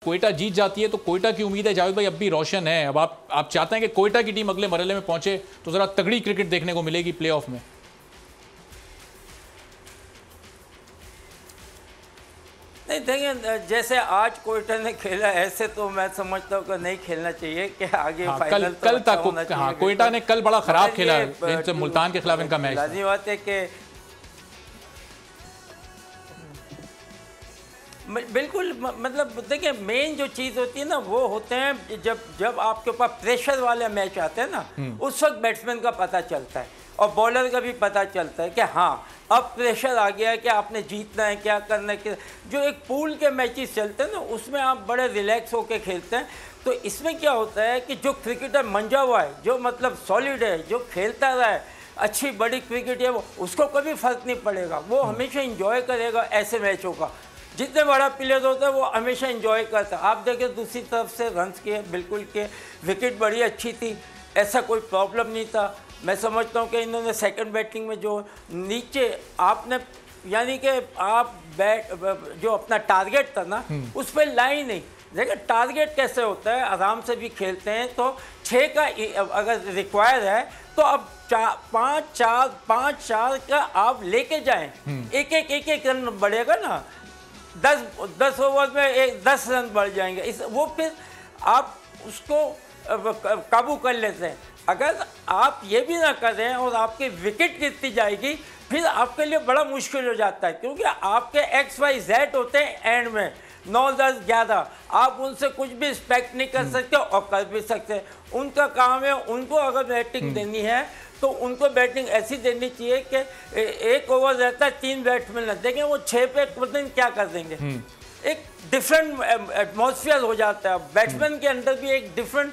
कोयटा जीत जाती है तो कोयटा की उम्मीद है जावेद भाई अब भी रोशन है। अब आप चाहते हैं कि कोयटा की टीम अगले मरहले में पहुंचे तो जरा तगड़ी क्रिकेट देखने को मिलेगी प्लेऑफ में। नहीं देखिए, जैसे आज कोयटा ने खेला ऐसे तो मैं समझता हूँ कि नहीं खेलना चाहिए कि आगे फाइनल कल तक कोयटा ने कल बड़ा खराब खेला है मुल्तान के खिलाफ इनका मैच। लाज़मी बात है कि बिल्कुल, मतलब देखिए मेन जो चीज़ होती है ना वो होते हैं जब आपके पास प्रेशर वाले मैच आते हैं ना उस वक्त बैट्समैन का पता चलता है और बॉलर का भी पता चलता है कि हाँ अब प्रेशर आ गया है कि आपने जीतना है, क्या करना है। जो एक पूल के मैचेस चलते हैं ना उसमें आप बड़े रिलैक्स होकर खेलते हैं। तो इसमें क्या होता है कि जो क्रिकेटर मंजा हुआ है, जो मतलब सॉलिड है, जो खेलता रहा है, अच्छी बड़ी क्रिकेट है, वो उसको कभी फ़र्क नहीं पड़ेगा, वो हमेशा इंजॉय करेगा ऐसे मैचों का। जितने बड़ा प्लेयर होता है वो हमेशा एंजॉय करता है। आप देखें दूसरी तरफ से रन्स के बिल्कुल के, विकेट बड़ी अच्छी थी, ऐसा कोई प्रॉब्लम नहीं था। मैं समझता हूँ कि इन्होंने सेकंड बैटिंग में जो नीचे आपने यानी कि आप जो अपना टारगेट था ना उस पर लाई नहीं। देखिए टारगेट कैसे होता है, आराम से भी खेलते हैं तो 6 का अगर रिक्वायर है तो अब 5-4 का आप लेके जाएं, एक रन बढ़ेगा ना, 10 ओवर में 10 रन बढ़ जाएंगे। वो फिर आप उसको काबू कर लेते हैं। अगर आप ये भी ना करें और आपकी विकेट गिरती जाएगी फिर आपके लिए बड़ा मुश्किल हो जाता है, क्योंकि आपके XYZ होते हैं एंड में 9, 10, 11, आप उनसे कुछ भी एक्सपेक्ट नहीं कर सकते और कर भी सकते। उनका काम है, उनको अगर बैटिंग देनी है तो उनको बैटिंग ऐसी देनी चाहिए कि 1 ओवर रहता है 3 बैट्समैन देखें, वो 6 पे मतलब क्या कर देंगे। एक डिफरेंट एटमॉस्फेयर हो जाता है, बैट्समैन के अंदर भी एक डिफरेंट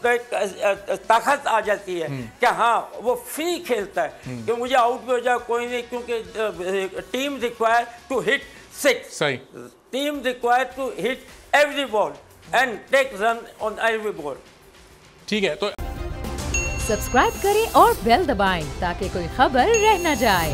ताकत आ जाती है कि हाँ वो फ्री खेलता है कि मुझे आउट भी हो जाए कोई नहीं, क्योंकि team require to hit 6, team require to hit every ball and take run on every ball. ठीक है, तो सब्सक्राइब करें और बेल दबाएं ताकि कोई खबर रह न जाए।